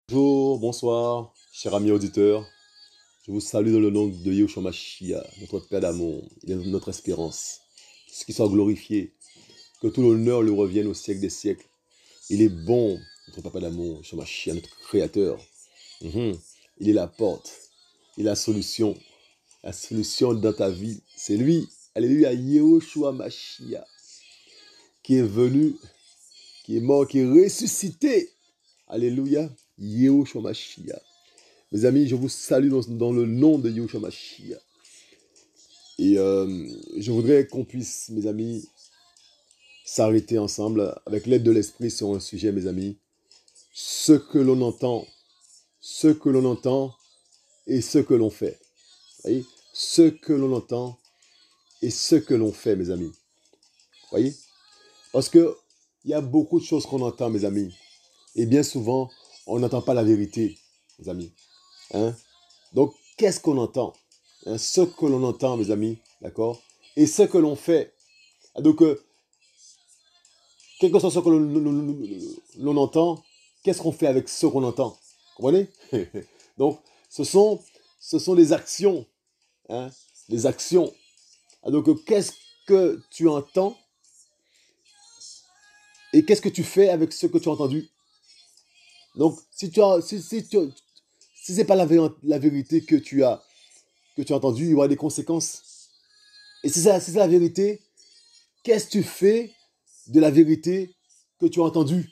Bonjour, bonsoir, chers amis auditeurs. Je vous salue dans le nom de Yahushua Mashiach, notre Père d'amour. Il est notre espérance. Qu'il soit glorifié, que tout l'honneur lui revienne au siècle des siècles. Il est bon, notre Papa d'amour, Yahushua Mashiach, notre Créateur. Il est la porte, il est la solution dans ta vie. C'est lui, alléluia, Yahushua Mashiach, qui est venu, qui est mort, qui est ressuscité. Alléluia, Yahushua Mashiach. Mes amis, je vous salue dans le nom de Yahushua Mashiach. Et je voudrais qu'on puisse, mes amis, s'arrêter ensemble avec l'aide de l'Esprit sur un sujet, mes amis. Ce que l'on entend et ce que l'on fait. Vous voyez? Ce que l'on entend et ce que l'on fait, mes amis. Vous voyez? Parce qu'il y a beaucoup de choses qu'on entend, mes amis. Et bien souvent, on n'entend pas la vérité, mes amis. Hein? Donc, qu'est-ce qu'on entend? Ce que l'on entend, mes amis, d'accord? Et ce que l'on fait. Donc, quel que soit ce que l'on entend, qu'est-ce qu'on fait avec ce qu'on entend? Vous comprenez? Donc, ce sont les actions. Hein? Les actions. Donc, qu'est-ce que tu entends? Et qu'est-ce que tu fais avec ce que tu as entendu? Donc, si c'est pas la vérité que tu as entendue, il y aura des conséquences. Et si c'est la vérité, qu'est-ce que tu fais de la vérité que tu as entendue?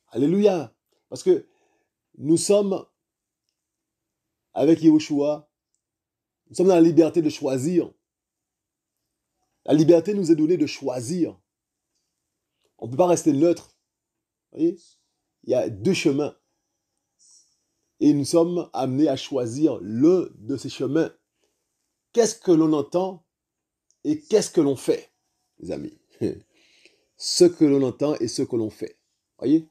Alléluia. Parce que nous sommes avec Yahushua, nous sommes dans la liberté de choisir. La liberté nous est donnée de choisir. On ne peut pas rester neutre. Vous voyez? Il y a deux chemins. Et nous sommes amenés à choisir l'un de ces chemins. Qu'est-ce que l'on entend et qu'est-ce que l'on fait, les amis? Ce que l'on entend et ce que l'on fait. Vous voyez?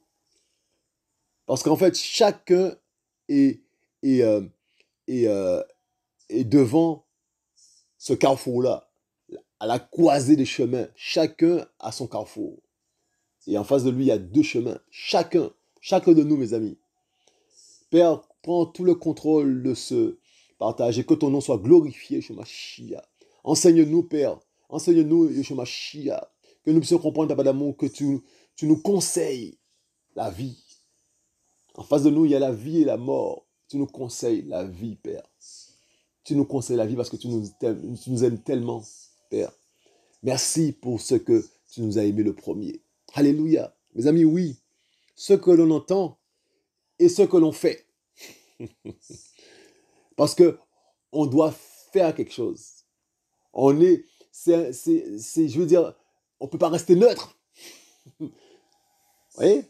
Parce qu'en fait, chacun est, est, euh, est, euh, est devant ce carrefour-là, à la croisée des chemins. Chacun a son carrefour. Et en face de lui, il y a deux chemins. Chacun de nous, mes amis. Père, prends tout le contrôle de ce partage et que ton nom soit glorifié, Yeshua Mashiach. Enseigne-nous, Père. Enseigne-nous, Yeshua Mashiach. Que nous puissions comprendre, Papa d'amour, que tu nous conseilles la vie. En face de nous, il y a la vie et la mort. Tu nous conseilles la vie, Père. Tu nous conseilles la vie parce que tu nous aimes tellement, Père. Merci pour ce que tu nous as aimé le premier. Alléluia. Mes amis, oui, ce que l'on entend et ce que l'on fait. Parce que on doit faire quelque chose. Je veux dire, on ne peut pas rester neutre. Vous voyez?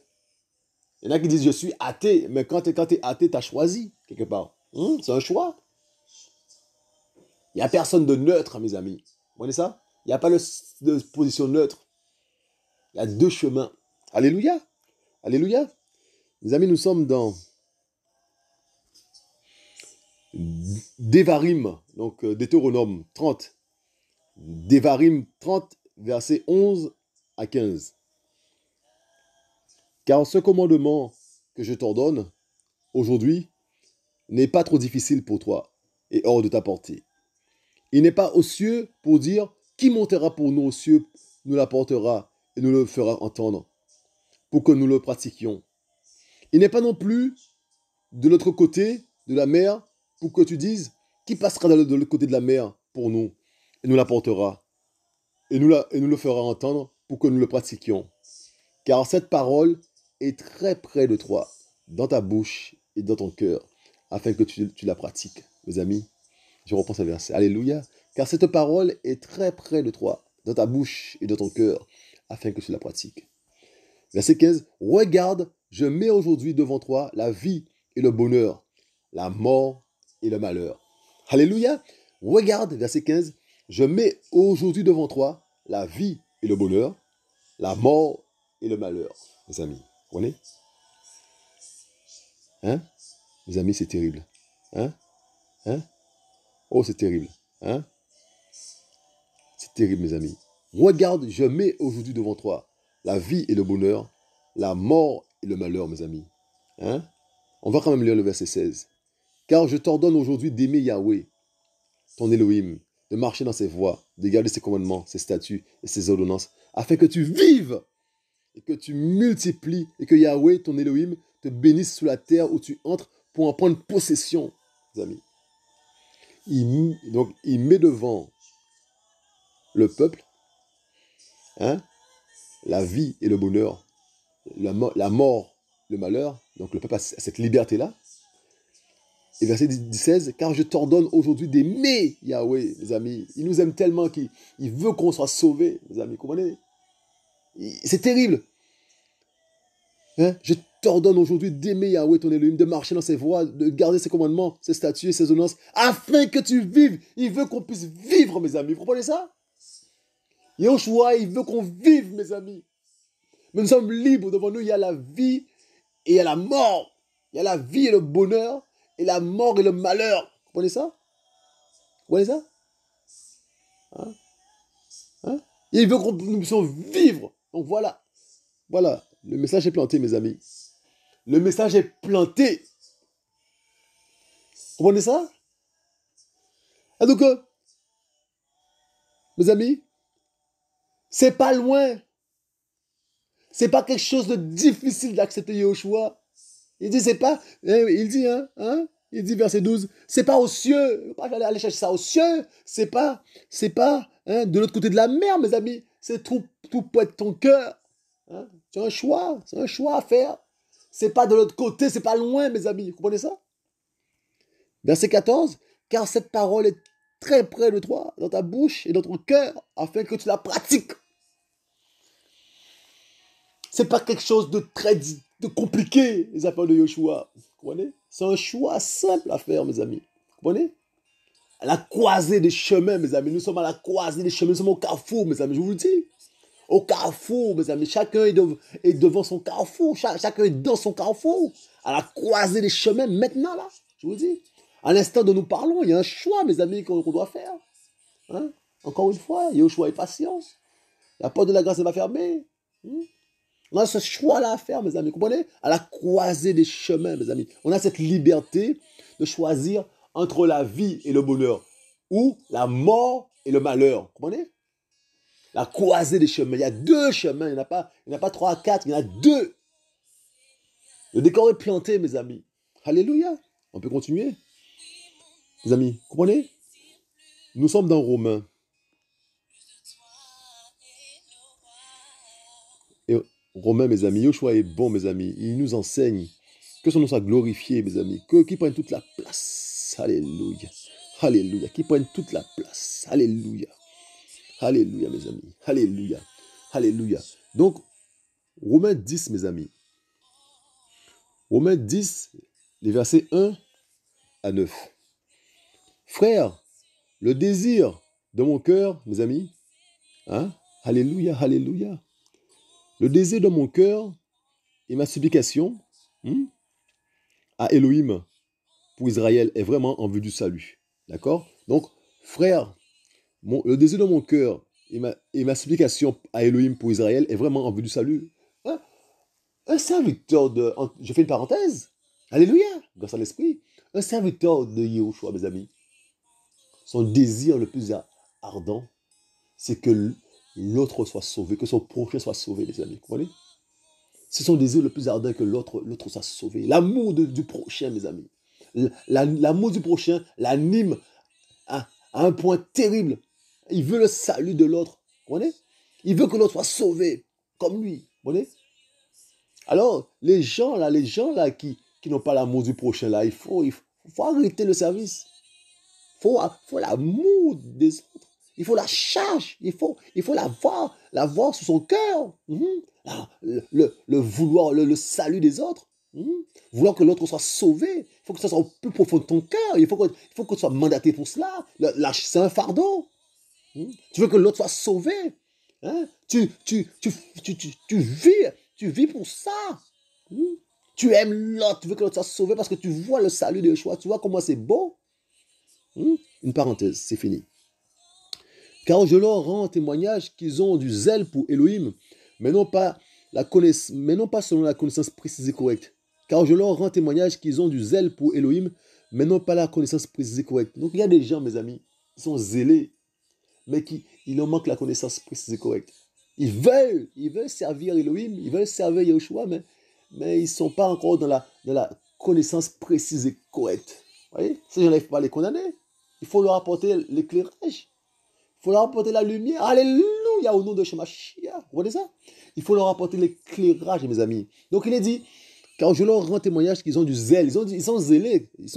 Il y en a qui disent, je suis athée. Mais quand tu es athée, tu as choisi, quelque part. C'est un choix. Il n'y a personne de neutre, mes amis. Vous voyez ça? Il n'y a pas de position neutre. Il y a deux chemins. Alléluia. Alléluia. Mes amis, nous sommes dans Devarim, donc Deutéronome 30. Devarim 30, versets 11 à 15. Car ce commandement que je t'ordonne aujourd'hui n'est pas trop difficile pour toi et hors de ta portée. Il n'est pas aux cieux pour dire qui montera pour nous aux cieux, nous l'apportera et nous le fera entendre pour que nous le pratiquions. Il n'est pas non plus de l'autre côté de la mer pour que tu dises qui passera de l'autre côté de la mer pour nous et nous l'apportera et nous le fera entendre pour que nous le pratiquions. Car cette parole est très près de toi, dans ta bouche et dans ton cœur, afin que tu la pratiques. Mes amis, je reprends ce verset. Alléluia. Car cette parole est très près de toi, dans ta bouche et dans ton cœur, afin que tu la pratiques. Verset 15. Regarde, je mets aujourd'hui devant toi la vie et le bonheur, la mort et le malheur. Alléluia. Regarde, verset 15. Je mets aujourd'hui devant toi la vie et le bonheur, la mort et le malheur. Mes amis, vous comprenez? Hein? Mes amis, c'est terrible. Hein? Hein? Oh, c'est terrible. Hein? C'est terrible, mes amis. Regarde, je mets aujourd'hui devant toi la vie et le bonheur, la mort et le malheur, mes amis. Hein? On va quand même lire le verset 16. Car je t'ordonne aujourd'hui d'aimer Yahweh, ton Elohim, de marcher dans ses voies, de garder ses commandements, ses statuts et ses ordonnances, afin que tu vives et que tu multiplies et que Yahweh, ton Elohim, te bénisse sous la terre où tu entres pour en prendre possession, les amis. Donc, il met devant le peuple la vie et le bonheur, la mort, le malheur. Donc, le peuple a cette liberté-là. Et verset 16, car je t'ordonne aujourd'hui d'aimer Yahweh, les amis. Il nous aime tellement qu'il veut qu'on soit sauvés, les amis. Comprenez? C'est terrible. Je t'ordonne aujourd'hui d'aimer Yahweh, ton Elohim, de marcher dans ses voies, de garder ses commandements, ses statuts et ses ordonnances, afin que tu vives. Il veut qu'on puisse vivre, mes amis. Vous comprenez ça? Yahushua, il veut qu'on vive, mes amis. Mais nous sommes libres. Devant nous, il y a la vie et il y a la mort. Il y a la vie et le bonheur, et la mort et le malheur. Vous comprenez ça? Vous comprenez ça? Il veut que nous puissions vivre. Donc voilà. Voilà. Le message est planté, mes amis. Le message est planté. Vous comprenez ça? Et donc, mes amis, c'est pas loin. C'est pas quelque chose de difficile d'accepter Yahushua. Il dit, c'est pas, il dit, verset 12, c'est pas aux cieux, pas aller chercher ça aux cieux, c'est pas, de l'autre côté de la mer, mes amis, c'est tout près de ton cœur. C'est un choix à faire. C'est pas de l'autre côté, c'est pas loin, mes amis, vous comprenez ça? Verset 14, car cette parole est très près de toi, dans ta bouche et dans ton cœur, afin que tu la pratiques. C'est pas quelque chose de très compliqué, les affaires de Yahushua. Vous comprenez? C'est un choix simple à faire, mes amis. Vous comprenez? À la croisée des chemins, mes amis. Nous sommes à la croisée des chemins. Nous sommes au carrefour, mes amis. Je vous le dis. Au carrefour, mes amis. Chacun est devant son carrefour. Chacun est dans son carrefour. À la croisée des chemins, maintenant, là. Je vous le dis. À l'instant dont nous parlons, il y a un choix, mes amis, qu'on doit faire. Encore une fois, Yahushua est patient. La porte de la grâce va fermer. On a ce choix-là à faire, mes amis. Vous comprenez? À la croisée des chemins, mes amis. On a cette liberté de choisir entre la vie et le bonheur, ou la mort et le malheur. Vous comprenez? La croisée des chemins. Il y a deux chemins. Il n'y en a pas trois, quatre. Il y en a deux. Le décor est planté, mes amis. Alléluia. On peut continuer. Les amis, vous comprenez? Nous sommes dans Romains. Et Romains, mes amis, Yoshua est bon, mes amis. Il nous enseigne. Que son nom soit glorifié, mes amis. Qu'il prenne toute la place. Alléluia. Alléluia. Qu'il prenne toute la place. Alléluia. Alléluia, mes amis. Alléluia. Alléluia. Donc, Romains 10, mes amis. Romains 10, les versets 1 à 9. Frère, le désir de mon cœur, mes amis. Alléluia, alléluia. Le désir de mon cœur et ma supplication à Elohim pour Israël est vraiment en vue du salut. D'accord? Donc, frère, le désir de mon cœur et ma supplication à Elohim pour Israël est vraiment en vue du salut. Un serviteur de... Je fais une parenthèse. Alléluia, grâce à l'esprit. Un serviteur de Yahushua, mes amis. Son désir le plus ardent, c'est que l'autre soit sauvé, que son prochain soit sauvé, les amis. Vous comprenez? C'est son désir le plus ardent que l'autre soit sauvé. L'amour du prochain, mes amis. L'amour du prochain l'anime à un point terrible. Il veut le salut de l'autre. Vous comprenez? Il veut que l'autre soit sauvé, comme lui. Vous comprenez? Alors, les gens là qui n'ont pas l'amour du prochain, là, il faut arrêter le service. Il faut l'amour des autres. Il faut la charge. Il faut la voir sous son cœur. Le vouloir, le salut des autres. Vouloir que l'autre soit sauvé. Il faut que ça soit au plus profond de ton cœur. Il faut que tu sois mandaté pour cela. C'est un fardeau. Tu veux que l'autre soit sauvé. Tu vis pour ça. Tu aimes l'autre. Tu veux que l'autre soit sauvé parce que tu vois le salut de Yeshua. Tu vois comment c'est beau. Une parenthèse, c'est fini. Car je leur rends témoignage qu'ils ont du zèle pour Elohim, mais non pas selon la connaissance précise et correcte. car je leur rends témoignage qu'ils ont du zèle pour Elohim, mais non pas la connaissance précise et correcte. Donc il y a des gens, mes amis, qui sont zélés, mais il leur manque la connaissance précise et correcte. Ils veulent servir Elohim, ils veulent servir Yahushua, mais ils ne sont pas encore dans la connaissance précise et correcte. Vous voyez, ces gens-là, il ne faut pas les condamner. Il faut leur apporter l'éclairage. Il faut leur apporter la lumière. Alléluia, au nom de Shemashia. Vous voyez ça? Il faut leur apporter l'éclairage, mes amis. Donc il est dit, car je leur rends témoignage qu'ils ont du zèle. Ils sont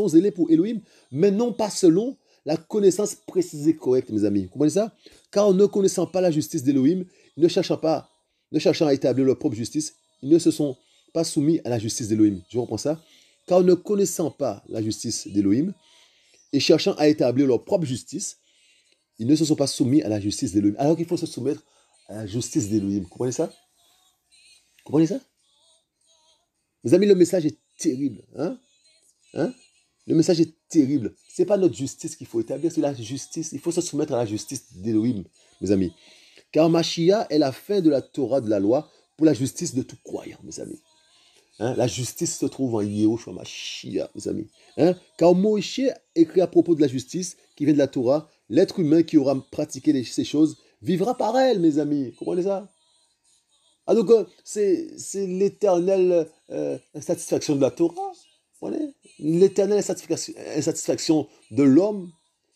zélés pour Elohim, mais non pas selon la connaissance précise et correcte, mes amis. Vous comprenez ça? Car ne connaissant pas la justice d'Elohim, ne cherchant à établir leur propre justice, ils ne se sont pas soumis à la justice d'Elohim. Je reprends ça. Car ne connaissant pas la justice d'Elohim et cherchant à établir leur propre justice, ils ne se sont pas soumis à la justice d'Elohim. Alors qu'il faut se soumettre à la justice d'Elohim. Vous comprenez ça? Vous comprenez ça? Mes amis, le message est terrible. Le message est terrible. Ce n'est pas notre justice qu'il faut établir, c'est la justice. Il faut se soumettre à la justice d'Elohim, mes amis. Car Mashiach est la fin de la Torah de la loi pour la justice de tout croyant, mes amis. La justice se trouve en Yehoshua Mashiach, mes amis. Car Moïse écrit à propos de la justice qui vient de la Torah, l'être humain qui aura pratiqué ces choses vivra par elle, mes amis. Vous comprenez ça? Ah donc, c'est l'éternelle satisfaction de la Torah. L'éternelle insatisfaction de l'homme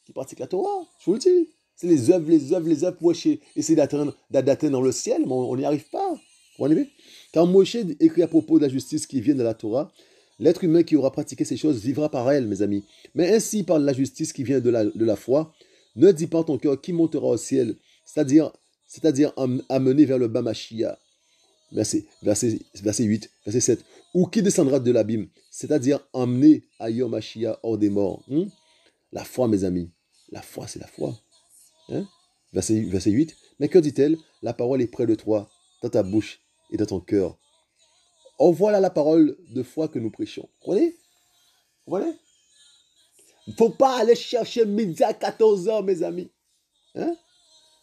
qui pratique la Torah. Je vous le dis. C'est les œuvres pour essayer d'atteindre le ciel, mais on n'y arrive pas. Vous voyez? Quand Moïse écrit à propos de la justice qui vient de la Torah, l'être humain qui aura pratiqué ces choses vivra par elle, mes amis. Mais ainsi par la justice qui vient de la foi, ne dis pas en ton cœur qui montera au ciel, c'est-à-dire amené vers le bas Mashiach. Verset 8, verset 7. Ou qui descendra de l'abîme, c'est-à-dire emmené à Yom Mashiach hors des morts. La foi, mes amis. La foi, c'est la foi. Verset 8. Mais que dit-elle? La parole est près de toi, dans ta bouche et dans ton cœur. Oh, voilà la parole de foi que nous prêchons. Vous voyez? Il ne faut pas aller chercher midi à 14h, mes amis.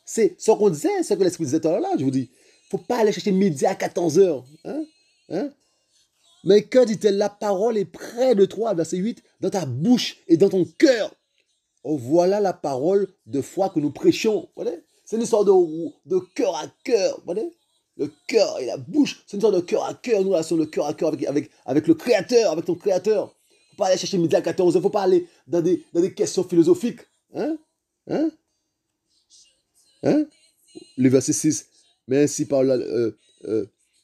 C'est ce qu'on disait, ce que l'Esprit disait tout à l'heure, je vous dis. Il ne faut pas aller chercher midi à 14h. Mais que dit-elle? La parole est près de toi, verset 8, dans ta bouche et dans ton cœur. Oh, voilà la parole de foi que nous prêchons. C'est une histoire de cœur à cœur. Le cœur et la bouche, c'est une histoire de cœur à cœur. Nous, relation de cœur à cœur avec le Créateur, avec ton Créateur. Il ne faut pas aller chercher midi à 14h. Il ne faut pas aller dans des questions philosophiques. Le verset 6. Mais ainsi par là,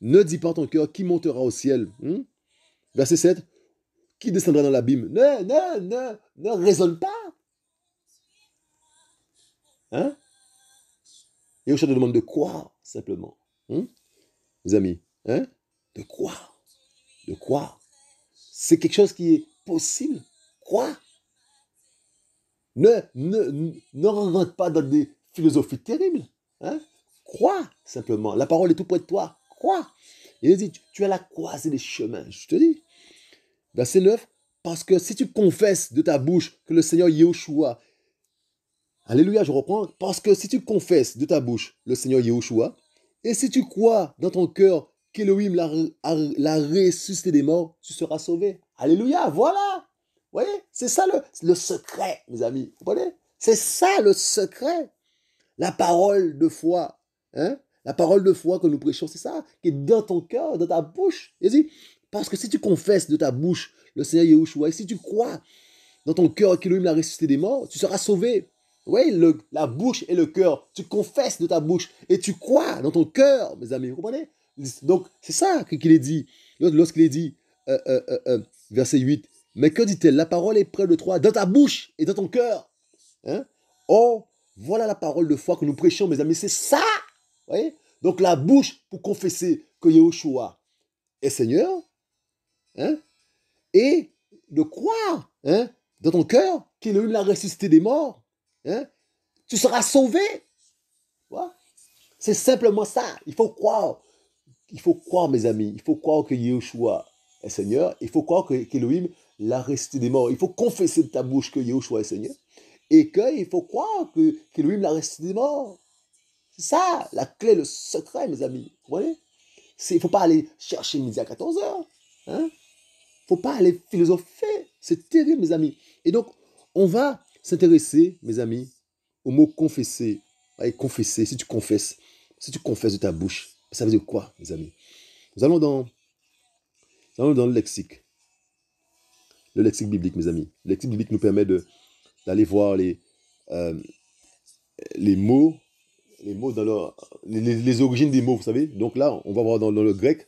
ne dis pas en ton cœur qui montera au ciel. Verset 7. Qui descendra dans l'abîme? Ne raisonne pas. Et je te demande de croire, simplement. Les amis, de croire. De croire. C'est quelque chose qui est possible. Croire. Ne rentre pas dans des philosophies terribles. Crois, simplement. La parole est tout près de toi. Crois. Il dit, tu as la croisée des chemins. Je te dis. Verset 9. Parce que si tu confesses de ta bouche que le Seigneur Yahushua, alléluia, je reprends. Parce que si tu confesses de ta bouche le Seigneur Yahushua, et si tu crois dans ton cœur qu'Elohim l'a ressuscité des morts, tu seras sauvé. Alléluia, voilà. Vous voyez, c'est ça le secret, mes amis. Vous voyez, c'est ça le secret. La parole de foi. La parole de foi que nous prêchons, c'est ça, qui est dans ton cœur, dans ta bouche. Il dit, parce que si tu confesses de ta bouche le Seigneur Yahushua, et si tu crois dans ton cœur qu'Elohim l'a ressuscité des morts, tu seras sauvé. Oui, la bouche et le cœur. Tu confesses de ta bouche et tu crois dans ton cœur, mes amis. Vous comprenez? Donc, c'est ça qu'il est dit. Lorsqu'il est dit, verset 8, mais que dit-elle? La parole est près de toi, dans ta bouche et dans ton cœur. Oh, voilà la parole de foi que nous prêchons, mes amis. C'est ça. Vous voyez? Donc, la bouche pour confesser que Yahushua est Seigneur. Et de croire dans ton cœur qu'il l'a ressuscité des morts. Tu seras sauvé. Voilà. C'est simplement ça. Il faut croire. Il faut croire, mes amis. Il faut croire que Yahushua est Seigneur. Il faut croire qu'Elohim l'a ressuscité des morts. Il faut confesser de ta bouche que Yahushua est Seigneur. Et qu'il faut croire qu'Elohim l'a ressuscité des morts. C'est ça, la clé, le secret, mes amis. Vous voyez? Il ne faut pas aller chercher midi à 14h. faut pas aller philosopher. C'est terrible, mes amis. Et donc, on va s'intéresser, mes amis, au mot confesser. Allez, confesser, si tu confesses de ta bouche, ça veut dire quoi, mes amis? Nous allons dans le lexique biblique, mes amis. Le lexique biblique nous permet d'aller voir euh, les mots, dans les origines des mots, vous savez. Donc là, on va voir dans le grec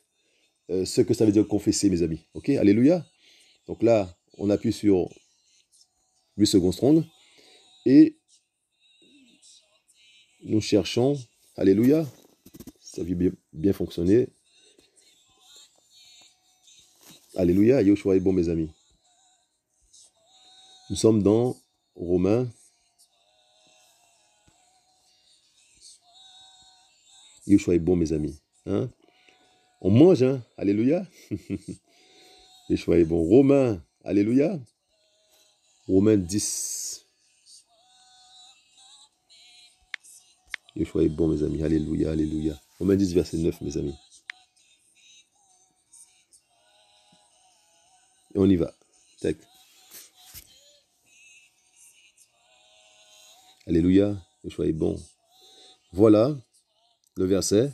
ce que ça veut dire confesser, mes amis. Ok, alléluia. Donc là, on appuie sur 8 secondes strong et nous cherchons, alléluia, ça a bien fonctionné. Alléluia, Yoshua est bon, mes amis. Nous sommes dans Romains. Yoshua est bon, mes amis. Hein? On mange, hein? Alléluia. Yoshua est bon. Romains, alléluia. Romains 10. Yoshua est bon, mes amis. Alléluia, alléluia. Romains 10, verset 9, mes amis. Et on y va. Tac. Alléluia. Yoshua est bon. Voilà le verset.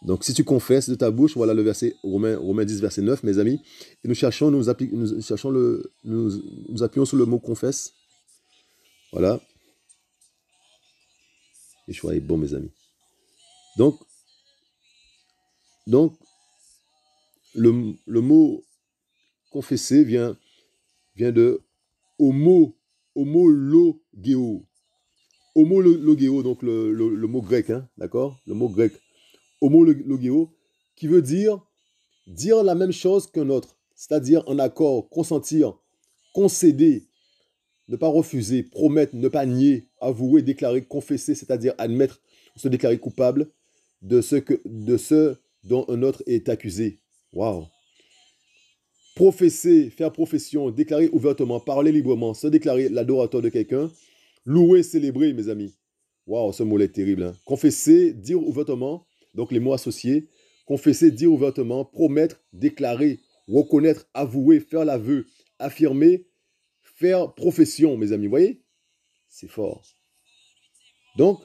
Donc, si tu confesses de ta bouche, voilà le verset Romains 10, verset 9, mes amis. Et nous appuyons sur le mot confesse. Voilà. Yeshua est bon, mes amis. Donc le mot confesser vient de homologeo. Homologeo, donc le mot grec, hein, d'accord? Le mot grec. Homologeo, qui veut dire la même chose qu'un autre, c'est-à-dire en accord, consentir, concéder, ne pas refuser, promettre, ne pas nier, avouer, déclarer, confesser, c'est-à-dire admettre, se déclarer coupable de ce dont un autre est accusé. Waouh! Professer, faire profession, déclarer ouvertement, parler librement, se déclarer l'adorateur de quelqu'un, louer, célébrer, mes amis. Waouh, ce mot est terrible. Hein? Confesser, dire ouvertement, donc les mots associés, confesser, dire ouvertement, promettre, déclarer, reconnaître, avouer, faire l'aveu, affirmer, faire profession, mes amis. Vous voyez? C'est fort. Donc,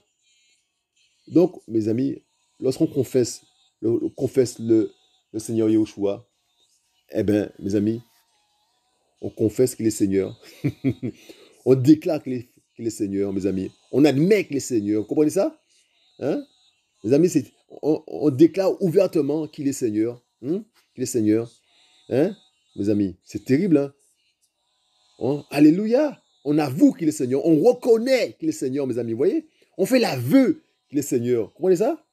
mes amis, lorsqu'on confesse le Seigneur Yahushua, eh bien, mes amis, on confesse qu'il est Seigneur. On déclare qu'il est Seigneur, mes amis. On admet qu'il est Seigneur. Vous comprenez ça? Hein? Mes amis, on déclare ouvertement qu'il est Seigneur. Hein? Qu'il est Seigneur. Hein? Mes amis, c'est terrible. Hein? Hein? Alléluia. On avoue qu'il est Seigneur. On reconnaît qu'il est Seigneur, mes amis. Vous voyez? On fait l'aveu qu'il est Seigneur. Vous comprenez ça?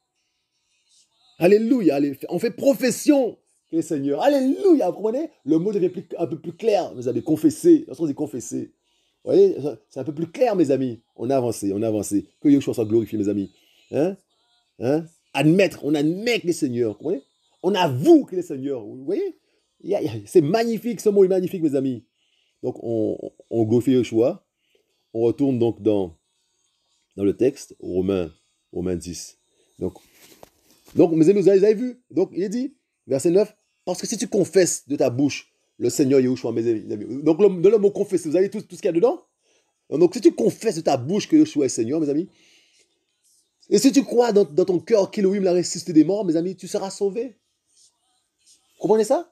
Alléluia. On fait profession qu'il est Seigneur. Alléluia. Vous comprenez? Le mot devient un peu plus clair, mes amis. Confesser. Lorsqu'on dit confesser. Vous voyez? C'est un peu plus clair, mes amis. On a avancé. Que Yeshua soit glorifié, mes amis. Hein? Hein? Admettre. On admet qu'il est Seigneur. Vous comprenez? On avoue qu'il est Seigneur. Vous voyez? C'est magnifique. Ce mot est magnifique, mes amis. Donc, on glorifie Yeshua. On retourne donc dans le texte, Romains 10. Donc, mes amis, vous avez vu. Donc, il est dit, verset 9, parce que si tu confesses de ta bouche le Seigneur Yahushua, mes amis. Donc, dans le mot confesser, vous avez tout ce qu'il y a dedans. Donc, si tu confesses de ta bouche que Yahushua est Seigneur, mes amis, et si tu crois dans ton cœur qu'Élohim l'a ressuscité des morts, mes amis, tu seras sauvé. Vous comprenez ça?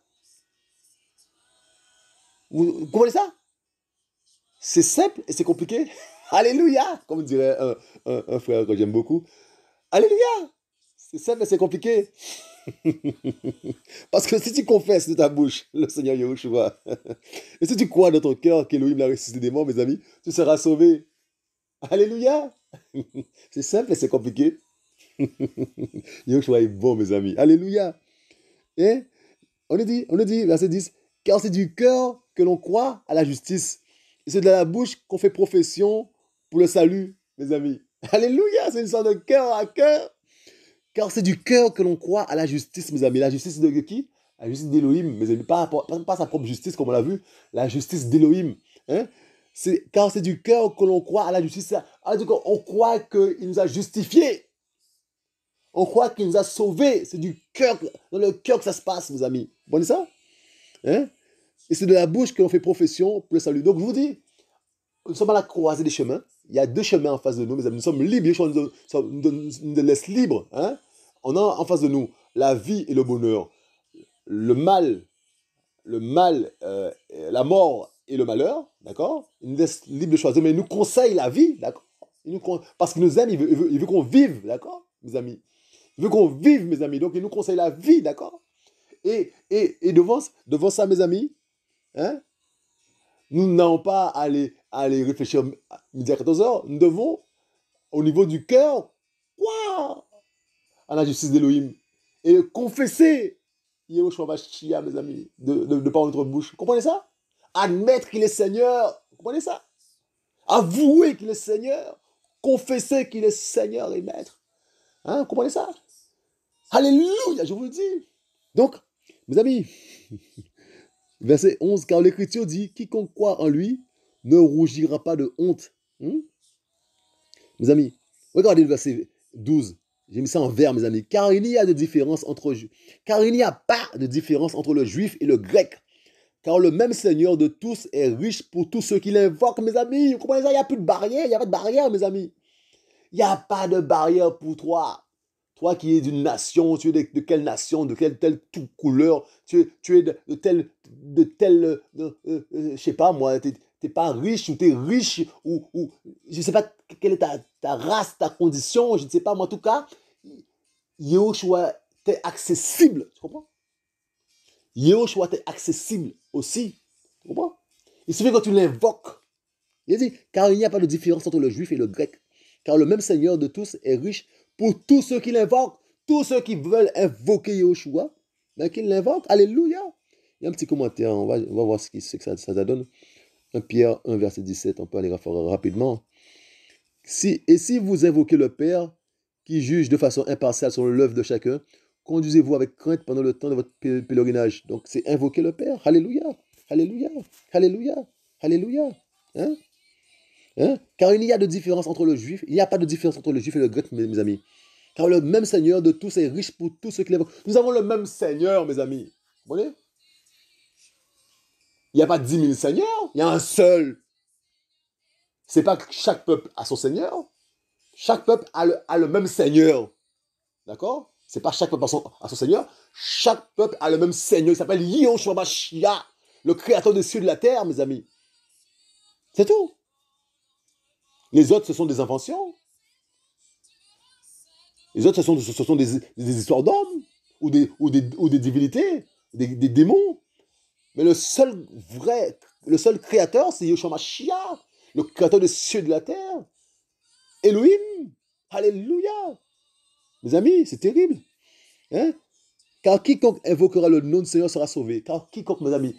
Vous comprenez ça? C'est simple et c'est compliqué. Alléluia, comme dirait un frère que j'aime beaucoup. Alléluia. C'est simple et c'est compliqué. Parce que si tu confesses de ta bouche le Seigneur Yahushua, et si tu crois dans ton cœur qu'Élohim l'a ressuscité des morts, mes amis, tu seras sauvé. Alléluia. C'est simple et c'est compliqué. Yahushua est bon, mes amis. Alléluia. Et on le dit, verset 10, car c'est du cœur que l'on croit à la justice. Et c'est de la bouche qu'on fait profession pour le salut, mes amis. Alléluia, c'est une sorte de cœur à cœur. Car c'est du cœur que l'on croit à la justice, mes amis. La justice de qui? La justice d'Élohim, mes amis. Pas sa propre justice, comme on l'a vu. La justice d'Élohim. Hein? Car c'est du cœur que l'on croit à la justice. On croit qu'il nous a justifiés. On croit qu'il nous a sauvés. C'est du cœur, dans le cœur que ça se passe, mes amis. Vous voyez ça? Hein? Et c'est de la bouche que l'on fait profession pour le salut. Donc, je vous dis, nous sommes à la croisée des chemins. Il y a deux chemins en face de nous, mes amis. Nous sommes libres. Yeshua nous laisse libres. Hein? On a en face de nous la vie et le bonheur. Le mal, la mort et le malheur. D'accord? Il nous laisse libres de choisir, mais il nous conseille la vie. D'accord? Parce qu'il nous aime, il veut qu'on vive. D'accord, mes amis? Il veut qu'on vive, mes amis. Donc, il nous conseille la vie. D'accord? Et devant ça, mes amis, hein, nous n'avons pas à aller réfléchir midi à 14h. Nous devons, au niveau du cœur, croire à la justice d'Élohim et confesser Yehoshua Mashiach, mes amis, de par notre bouche. Vous comprenez ça? Admettre qu'il est Seigneur. Vous comprenez ça? Avouer qu'il est Seigneur. Confesser qu'il est Seigneur et Maître. Hein, vous comprenez ça? Alléluia, je vous le dis. Donc, mes amis, verset 11, car l'Écriture dit, quiconque croit en lui ne rougira pas de honte. Mes amis, regardez le verset 12. J'ai mis ça en vert, mes amis. Car il n'y a pas de différence entre le juif et le grec. Car le même Seigneur de tous est riche pour tous ceux qui l'invoquent, mes amis. Vous comprenez ça? Il n'y a plus de barrière. Il n'y a pas de barrière, mes amis. Il n'y a pas de barrière pour toi. Toi qui es d'une nation, tu es de quelle nation, de quelle telle couleur, tu es de telle, je sais pas moi, t'es pas riche ou tu es riche, ou je ne sais pas quelle est ta race, ta condition, je ne sais pas, mais en tout cas, Yehoshua t'es accessible, tu comprends? Yehoshua t'es accessible aussi, tu comprends? Il suffit que tu l'invoques. Il dit, car il n'y a pas de différence entre le juif et le grec, car le même Seigneur de tous est riche pour tous ceux qui l'invoquent, tous ceux qui veulent invoquer Yehoshua, mais qui l'invoquent. Alléluia. Il y a un petit commentaire, on va voir ce que ça donne. 1 Pierre 1, verset 17, on peut aller rapidement. Si vous invoquez le Père, qui juge de façon impartiale sur l'œuvre de chacun, conduisez-vous avec crainte pendant le temps de votre pèlerinage. Donc, c'est invoquer le Père. Alléluia. Alléluia. Alléluia. Alléluia. Hein? Hein? Car il n'y a de différence entre le juif, il n'y a pas de différence entre le juif et le grec, mes amis. Car le même Seigneur de tous est riche pour tous ceux qui l'invoquent. Nous avons le même Seigneur, mes amis. Vous voyez? Il n'y a pas 10 000 seigneurs, il y a un seul. C'est pas que chaque peuple a son Seigneur. Chaque peuple a le même Seigneur. D'accord? C'est pas chaque peuple a son Seigneur. Chaque peuple a le même Seigneur. Il s'appelle Yehoshua Mashiach, le créateur des cieux et de la terre, mes amis. C'est tout. Les autres, ce sont des inventions. Les autres, ce sont des histoires d'hommes ou des divinités, des démons. Mais le seul créateur, c'est Yehoshua Mashiach, le créateur des cieux et de la terre. Elohim. Alléluia. Mes amis, c'est terrible. Hein? Car quiconque invoquera le nom du Seigneur sera sauvé. Car quiconque, mes amis,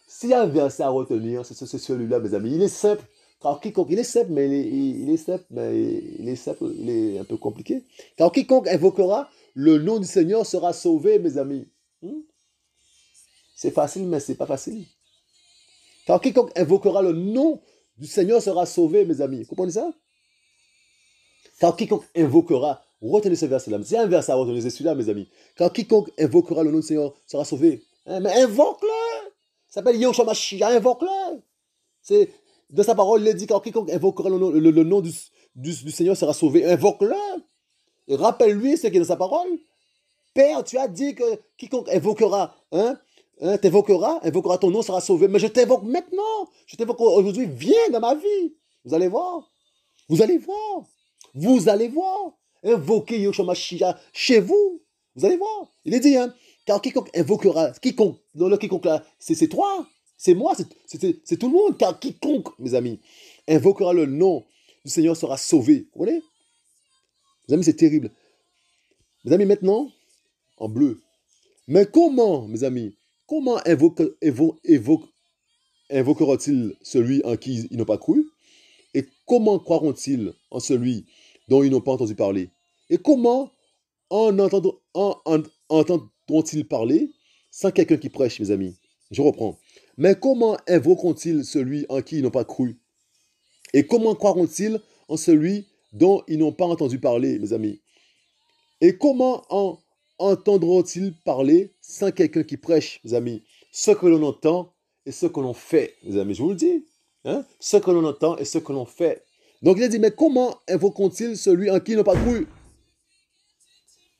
s'il y a un verset à retenir, c'est celui-là, mes amis. Il est simple. Car quiconque, il est simple, mais il est un peu compliqué. Car quiconque invoquera le nom du Seigneur sera sauvé, mes amis. C'est facile, mais c'est pas facile. Car quiconque invoquera le nom du Seigneur sera sauvé, mes amis. Vous comprenez ça? Car quiconque invoquera, retenez ce verset-là. C'est un verset à retenir, c'est celui-là, mes amis. Car quiconque invoquera le nom du Seigneur sera sauvé. Mais invoque-le! Ça s'appelle Yehoshua Mashiach, invoque-le! C'est, dans sa parole, il dit, car quiconque invoquera le nom du Seigneur sera sauvé. Invoque-le! Et rappelle-lui ce qui est dans sa parole. Père, tu as dit que quiconque invoquera, invoquera ton nom sera sauvé. Mais je t'invoque maintenant. Je t'invoque aujourd'hui. Viens dans ma vie. Vous allez voir. Vous allez voir. Vous allez voir. Invoquez Yehoshua Mashiach chez vous. Vous allez voir. Il est dit, car quiconque invoquera, dans le quiconque là, c'est toi, c'est moi, c'est tout le monde. Car quiconque, mes amis, invoquera le nom du Seigneur sera sauvé. Vous comprenez? Mes amis, c'est terrible. Mes amis, maintenant, en bleu. Mais comment, mes amis, comment invoquera-t-il celui en qui ils n'ont pas cru? Et comment croiront-ils en celui dont ils n'ont pas entendu parler? Et comment entendront-ils parler sans quelqu'un qui prêche, mes amis? Je reprends. Mais comment invoqueront-ils celui en qui ils n'ont pas cru? Et comment croiront-ils en celui dont ils n'ont pas entendu parler, mes amis? Et comment entendront-ils parler sans quelqu'un qui prêche, mes amis? ce que l'on entend et ce que l'on fait, mes amis. Je vous le dis. Hein? Ce que l'on entend et ce que l'on fait. Donc il a dit, mais comment invoqueront-ils celui en qui ils n'ont pas cru?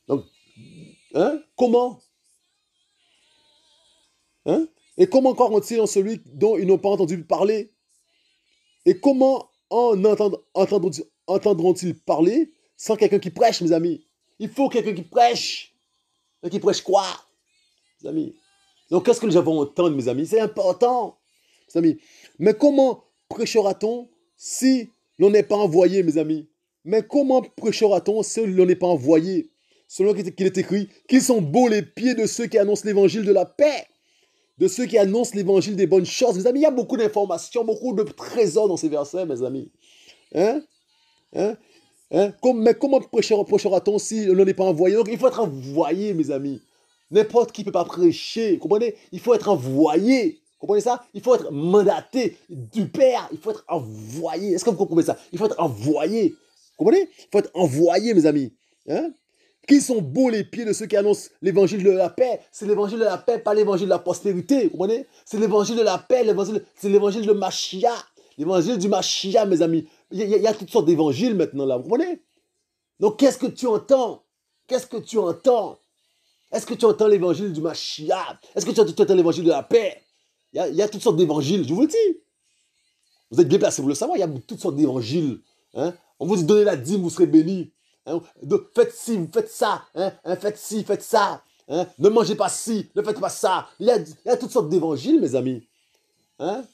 Donc, hein? Comment? Hein? Et comment croiront-ils en celui dont ils n'ont pas entendu parler? Et comment entendront-ils parler sans quelqu'un qui prêche, mes amis? Il faut quelqu'un qui prêche. Et qui prêche quoi, mes amis? Donc, qu'est-ce que nous avons à entendre, mes amis? C'est important, mes amis. Mais comment prêchera-t-on si l'on n'est pas envoyé, mes amis? Mais comment prêchera-t-on si l'on n'est pas envoyé? Selon qu'il est écrit, qu'ils sont beaux les pieds de ceux qui annoncent l'évangile de la paix, de ceux qui annoncent l'évangile des bonnes choses. Mes amis, il y a beaucoup d'informations, beaucoup de trésors dans ces versets, mes amis. Hein? Hein? Hein? Mais comment prêchera-t-on si l'on n'est pas envoyé? Donc, il faut être envoyé, mes amis. N'importe qui ne peut pas prêcher. Vous comprenez? Il faut être envoyé. Vous comprenez ça? Il faut être mandaté du Père. Il faut être envoyé. Est-ce que vous comprenez ça? Il faut être envoyé. Vous comprenez? Il faut être envoyé, mes amis. Hein? Qui sont beaux les pieds de ceux qui annoncent l'évangile de la paix. C'est l'évangile de la paix, pas l'évangile de la prospérité. Vous comprenez? C'est l'évangile de la paix, c'est l'évangile de Machia. L'évangile du Machia, mes amis. Il y a toutes sortes d'évangiles maintenant là. Vous comprenez? Donc qu'est-ce que tu entends? Qu'est-ce que tu entends? Est-ce que tu entends l'évangile du Machia? Est-ce que tu entends l'évangile de la paix? Il y a toutes sortes d'évangiles, je vous le dis. Vous êtes bien placés pour le savoir, il y a toutes sortes d'évangiles. Hein? On vous dit donnez la dîme, vous serez bénis. Hein? Faites ci, vous faites ça. Hein? Faites ci, faites ça. Hein? Ne mangez pas ci, ne faites pas ça. Il y a toutes sortes d'évangiles, mes amis. Hein?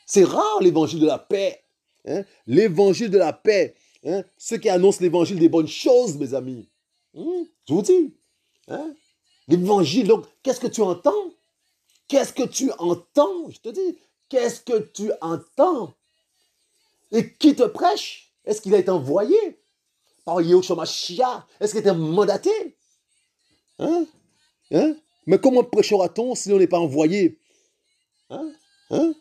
C'est rare l'évangile de la paix. Hein? L'évangile de la paix. Hein? Ceux qui annoncent l'évangile des bonnes choses, mes amis. Je vous dis. Hein? L'évangile, donc, qu'est-ce que tu entends? Qu'est-ce que tu entends? Je te dis, qu'est-ce que tu entends? Et qui te prêche? Est-ce qu'il a été envoyé par Yahushua Mashiach? Est-ce qu'il a été mandaté? Hein? Hein? Mais comment prêchera-t-on si on n'est pas envoyé? Hein? Hein?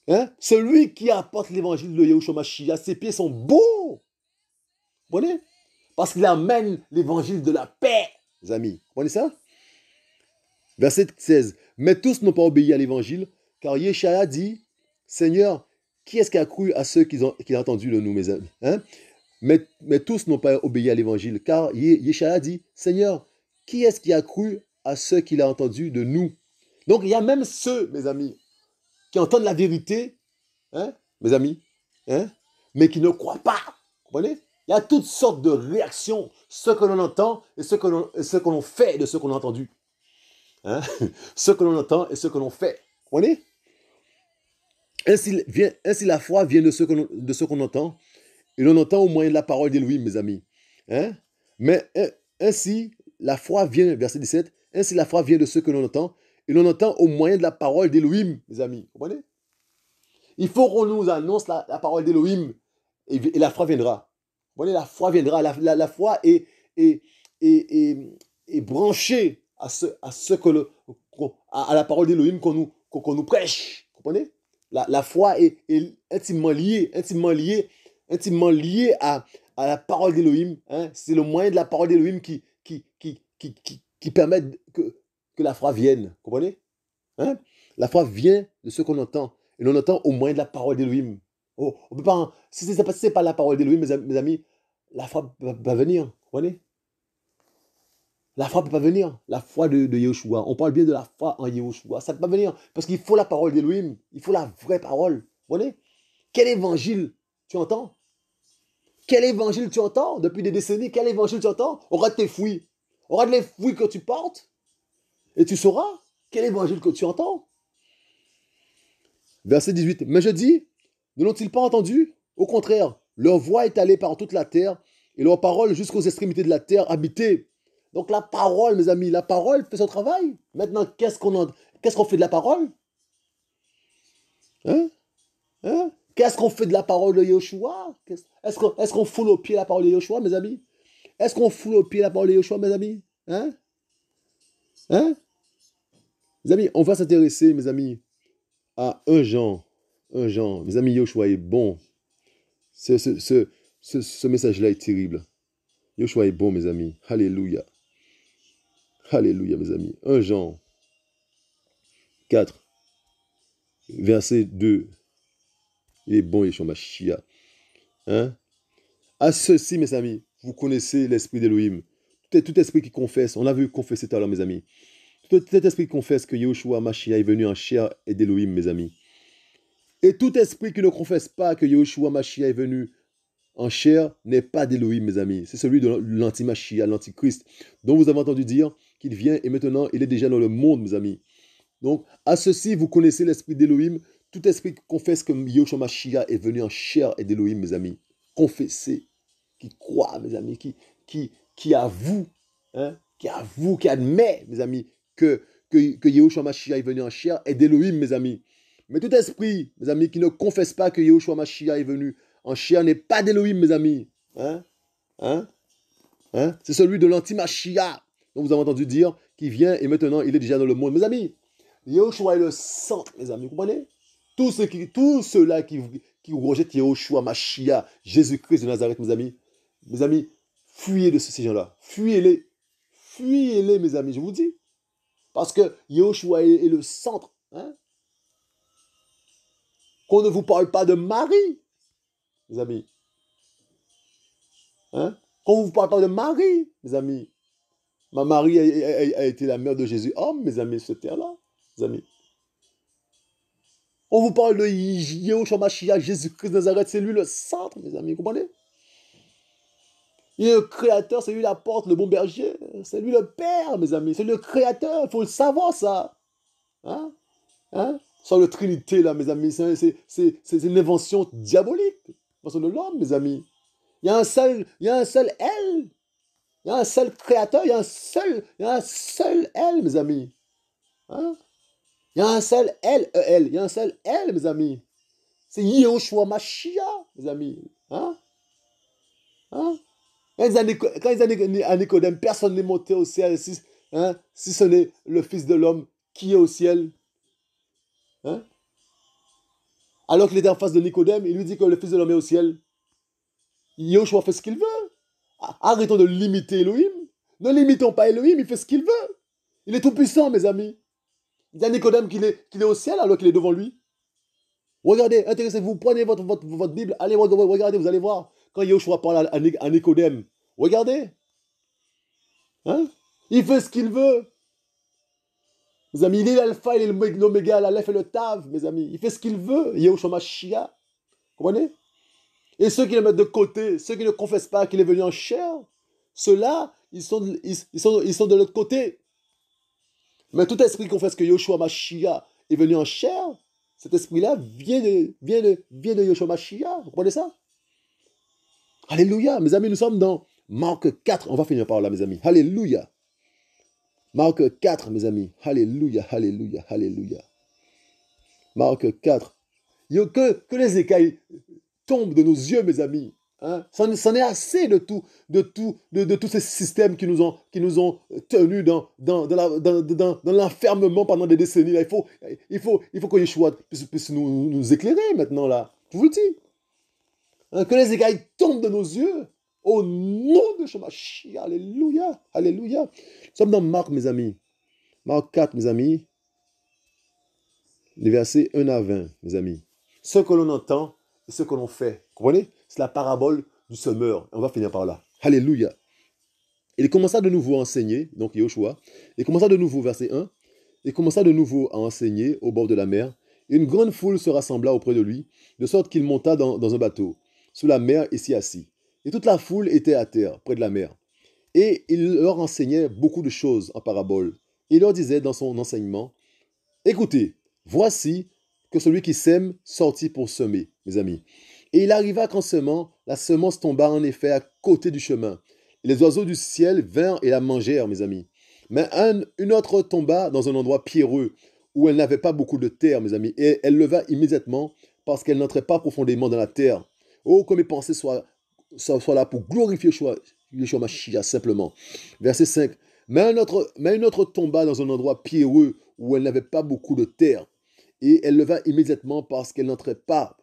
Hein? Celui qui apporte l'évangile de Yahushua Mashiach, ses pieds sont beaux. Vous voyez? Parce qu'il amène l'évangile de la paix, les amis. Vous voyez ça? Verset 16. Mais tous n'ont pas obéi à l'évangile, car Yeshaya dit, Seigneur, qui est-ce qui a cru à ceux qui ont entendu de nous, mes amis? Hein? Mais tous n'ont pas obéi à l'évangile, car Yeshaya dit, Seigneur, qui est-ce qui a cru à ceux qu'il a entendu de nous? Donc il y a même ceux, mes amis, qui entendent la vérité, hein, mes amis, hein, mais qui ne croient pas. Vous comprenez? Il y a toutes sortes de réactions, ce que l'on entend et ce que l'on fait de ce qu'on a entendu. Hein? Ce que l'on entend et ce que l'on fait. Vous comprenez? Ainsi la foi vient de ce qu'on entend, et l'on entend au moyen de la parole d'Élohim, mes amis. Hein? Mais ainsi, la foi vient, verset 17, ainsi la foi vient de ce que l'on entend, et l'on entend au moyen de la parole d'Élohim, mes amis. Vous comprenez? Il faut qu'on nous annonce la parole d'Élohim, et la foi viendra. Vous voyez, la foi viendra. La foi est branchée à la parole d'Élohim qu'on nous prêche. Vous comprenez? La foi est intimement liée à la parole d'Élohim. Hein? C'est le moyen de la parole d'Élohim qui permet que la foi vienne. Vous comprenez? Hein? La foi vient de ce qu'on entend. Et l'on entend au moyen de la parole d'Élohim. Oh, on peut pas, si ce n'est pas la parole d'Élohim, mes amis, la foi ne peut pas venir. Vous comprenez? La foi ne peut pas venir. La foi de Yahushua. On parle bien de la foi en Yahushua. Ça ne peut pas venir. Parce qu'il faut la parole d'Élohim. Il faut la vraie parole. Vous comprenez? Quel évangile tu entends? Quel évangile tu entends depuis des décennies? Quel évangile tu entends? Regarde tes fouilles. Regarde les fouilles que tu portes. Et tu sauras quel évangile que tu entends. Verset 18. Mais je dis, ne l'ont-ils pas entendu? Au contraire, leur voix est allée par toute la terre et leur parole jusqu'aux extrémités de la terre habitée. Donc la parole, mes amis, la parole fait son travail. Maintenant, qu'est-ce qu'on fait de la parole? Hein? Hein? Qu'est-ce qu'on fait de la parole de Yahushua? Est-ce qu'on foule au pied la parole de Yahushua, mes amis? Est-ce qu'on foule au pied la parole de Yahushua, mes amis? Hein? Hein? Mes amis, on va s'intéresser, mes amis, à un Jean. Un Jean. Mes amis, Yahushua est bon. Ce message-là est terrible. Yahushua est bon, mes amis. Alléluia. Alléluia, mes amis. Un Jean. 4, verset 2. Il est bon, Yeshua Mashiach. Hein? À ceci, mes amis, vous connaissez l'esprit d'Élohim. Tout esprit qui confesse, on a vu confesser tout à l'heure, mes amis. Tout esprit qui confesse que Yeshua Mashiach est venu en chair est d'Élohim, mes amis. Et tout esprit qui ne confesse pas que Yeshua Mashiach est venu en chair n'est pas d'Élohim, mes amis. C'est celui de l'anti-Mashiach, l'antichrist, dont vous avez entendu dire qu'il vient et maintenant il est déjà dans le monde, mes amis. Donc, à ceci, vous connaissez l'esprit d'Élohim. Tout esprit qui confesse que Yeshua Mashiach est venu en chair est d'Élohim, mes amis. Confessez, qui croit, mes amis, qui avoue, hein, qui admet, mes amis, que Yeshua Mashiach est venu en chair est d'Élohim, mes amis. Mais tout esprit, mes amis, qui ne confesse pas que Yeshua Mashiach est venu en chair n'est pas d'Élohim, mes amis. Hein? Hein? Hein? C'est celui de l'anti-Mashiach, dont vous avez entendu dire, qui vient et maintenant il est déjà dans le monde. Mes amis, Yeshua est le centre, mes amis, vous comprenez? Tous ceux-là qui rejettent Yeshua Mashiach, Jésus-Christ de Nazareth, mes amis, fuyez de ces gens-là. Fuyez-les. Fuyez-les, mes amis, je vous dis. Parce que Yeshua est le centre. Hein? Qu'on ne vous parle pas de Marie, mes amis. Hein? Qu'on ne vous parle pas de Marie, mes amis. Marie a été la mère de Jésus, homme, mes amis, sur cette terre-là, mes amis. On vous parle de Yeshua Mashiach, Jésus-Christ de Nazareth, c'est lui le centre, mes amis, vous comprenez? Il est le créateur, c'est lui la porte, le bon berger, c'est lui le père, mes amis, c'est le créateur, il faut le savoir, ça. Hein? Hein? Sans le Trinité, là, mes amis, c'est une invention diabolique, l'invention de l'homme, mes amis. Il y a un seul elle. Il y a un seul créateur, il y a un seul elle, mes amis. Hein? Il y a un seul elle, il y a un seul elle, mes amis. C'est Yeshua Mashiach, mes amis. Hein? Hein? Quand ils allaient à Nicodème, personne n'est monté au ciel si ce n'est le Fils de l'homme qui est au ciel. Hein? Alors qu'il était en face de Nicodème, il lui dit que le Fils de l'homme est au ciel. Yeshua fait ce qu'il veut. Arrêtons de limiter Elohim. Ne limitons pas Elohim, il fait ce qu'il veut. Il est tout puissant, mes amis. Il y a Nicodème qu'il est au ciel alors qu'il est devant lui. Regardez, intéressez-vous, prenez votre Bible, allez regardez, vous allez voir. Quand Yeshua parle à Nicodème, regardez. Hein? Il fait ce qu'il veut. Mes amis, il est l'alpha, il est l'oméga, l'alpha et le tav, mes amis. Il fait ce qu'il veut. Yeshua Mashiach. Comprenez? Et ceux qui le mettent de côté, ceux qui ne confessent pas qu'il est venu en chair, ceux-là, ils sont de l'autre côté. Mais tout esprit qui confesse que Yeshua Mashiach est venu en chair, cet esprit-là vient de Yeshua Mashiach. Vous comprenez ça? Alléluia. Mes amis, nous sommes dans Marc 4. On va finir par là, mes amis. Alléluia. Marc 4, mes amis. Alléluia, alléluia, alléluia. Marc 4. Que les écailles tombent de nos yeux, mes amis. Hein? C'en est assez de tous ces systèmes qui nous ont tenus dans l'enfermement pendant des décennies. Là. Il faut que Yeshua puisse nous éclairer maintenant, là. Je vous le dis. Hein? Que les écailles tombent de nos yeux. Au nom de Shemashi. Alléluia. Alléluia. Nous sommes dans Marc, mes amis. Marc 4, mes amis. Les versets 1 à 20, mes amis. Ce que l'on entend et ce que l'on fait. Comprenez? C'est la parabole du semeur. On va finir par là. Alléluia. Il commença de nouveau à enseigner, donc Yeshua. Il commença de nouveau, verset 1. Il commença de nouveau à enseigner au bord de la mer. Et une grande foule se rassembla auprès de lui, de sorte qu'il monta dans un bateau, sous la mer et s'y assit. Et toute la foule était à terre, près de la mer. Et il leur enseignait beaucoup de choses en parabole. Il leur disait dans son enseignement, écoutez, voici que celui qui sème sortit pour semer, mes amis. Et il arriva qu'en semant, la semence tomba en effet à côté du chemin. Et les oiseaux du ciel vinrent et la mangèrent, mes amis. Mais une autre tomba dans un endroit pierreux, où elle n'avait pas beaucoup de terre, mes amis. Et elle leva immédiatement, parce qu'elle n'entrait pas profondément dans la terre. Oh, que mes pensées soient là pour glorifier Yeshua Mashiach, simplement. Verset 5. Mais une autre tomba dans un endroit pierreux, où elle n'avait pas beaucoup de terre. Et elle leva immédiatement parce qu'elle n'entrait pas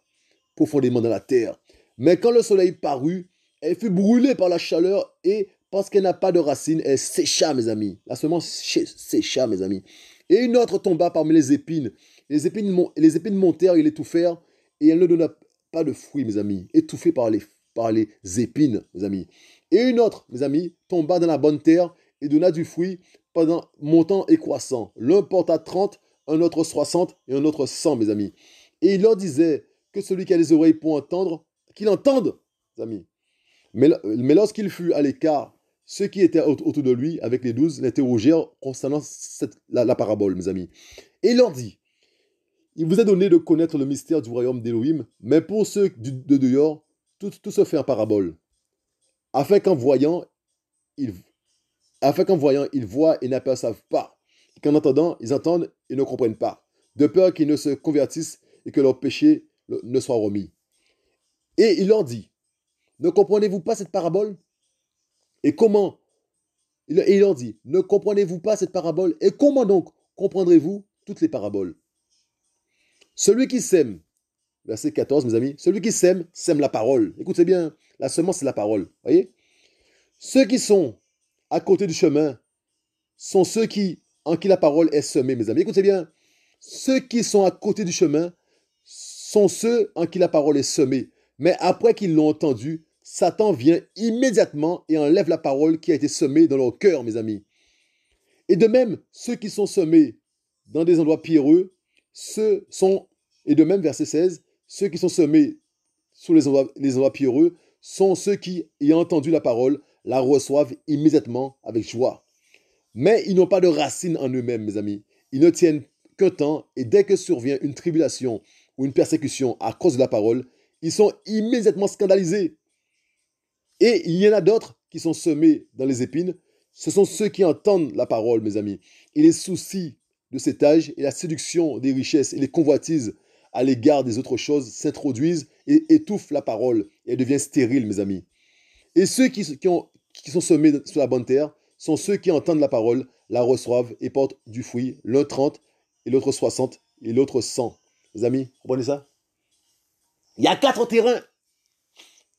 profondément dans la terre. Mais quand le soleil parut, elle fut brûlée par la chaleur et parce qu'elle n'a pas de racines, elle sécha, mes amis. La semence sécha, mes amis. Et une autre tomba parmi les épines. Les épines montèrent et l'étouffèrent, et elle ne donna pas de fruits, mes amis, étouffée par les épines, mes amis. Et une autre, mes amis, tomba dans la bonne terre et donna du fruit pendant montant et croissant. L'un porta 30, un autre 60 et un autre 100, mes amis. Et il leur disait que celui qui a des oreilles pour entendre, qu'il entende, mes amis. Mais lorsqu'il fut à l'écart, ceux qui étaient autour de lui, avec les 12, l'interrogèrent concernant la parabole, mes amis. Et il leur dit, il vous est donné de connaître le mystère du royaume d'Élohim, mais pour ceux de dehors, tout se fait en parabole, afin qu'en voyant, ils, ils voient et n'aperçoivent pas, et qu'en entendant, ils entendent et ne comprennent pas, de peur qu'ils ne se convertissent et que leur péché ne soit remis. Et il leur dit, ne comprenez-vous pas cette parabole? Et comment? Et il leur dit, ne comprenez-vous pas cette parabole? Et comment donc comprendrez-vous toutes les paraboles? Celui qui sème, verset 14, mes amis, celui qui sème, sème la parole. Écoutez bien, la semence, c'est la parole. Voyez? Ceux qui sont à côté du chemin sont ceux en qui la parole est semée, mes amis. Écoutez bien, ceux qui sont à côté du chemin sont ceux en qui la parole est semée. Mais après qu'ils l'ont entendu, Satan vient immédiatement et enlève la parole qui a été semée dans leur cœur, mes amis. Et de même, ceux qui sont semés dans des endroits pierreux, et de même, verset 16, ceux qui sont semés sous les endroits pierreux sont ceux qui, ayant entendu la parole, la reçoivent immédiatement avec joie. Mais ils n'ont pas de racine en eux-mêmes, mes amis. Ils ne tiennent qu'un temps, et dès que survient une tribulation ou une persécution à cause de la parole, ils sont immédiatement scandalisés. Et il y en a d'autres qui sont semés dans les épines. Ce sont ceux qui entendent la parole, mes amis. Et les soucis de cet âge et la séduction des richesses et les convoitises à l'égard des autres choses s'introduisent et étouffent la parole et elle devient stérile, mes amis. Et ceux qui sont semés sur la bonne terre sont ceux qui entendent la parole, la reçoivent et portent du fruit, l'un 30 et l'autre 60 et l'autre 100. Mes amis, comprenez ça? Il y a 4 terrains.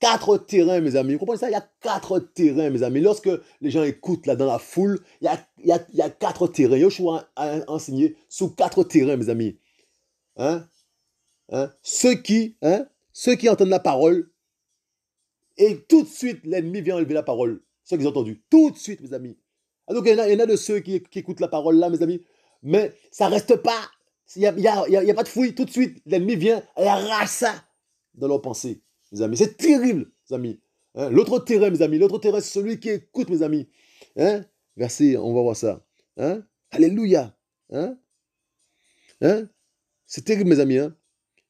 4 terrains, mes amis. Vous comprenez ça? Il y a 4 terrains, mes amis. Lorsque les gens écoutent là dans la foule, il y a 4 terrains. Yoshua a enseigné sous 4 terrains, mes amis. Hein? Ceux qui entendent la parole, et tout de suite, l'ennemi vient enlever la parole. Ceux qui ont entendu. Tout de suite, mes amis. Donc, il y en a de ceux qui écoutent la parole là, mes amis. Mais ça ne reste pas. Il n'y a pas de fouille. Tout de suite, l'ennemi vient et arrache ça dans leurs pensées, mes amis. C'est terrible, mes amis. L'autre terrain, mes amis. L'autre terrain, c'est celui qui écoute, mes amis. Verset, on va voir ça. Alléluia. C'est terrible, mes amis.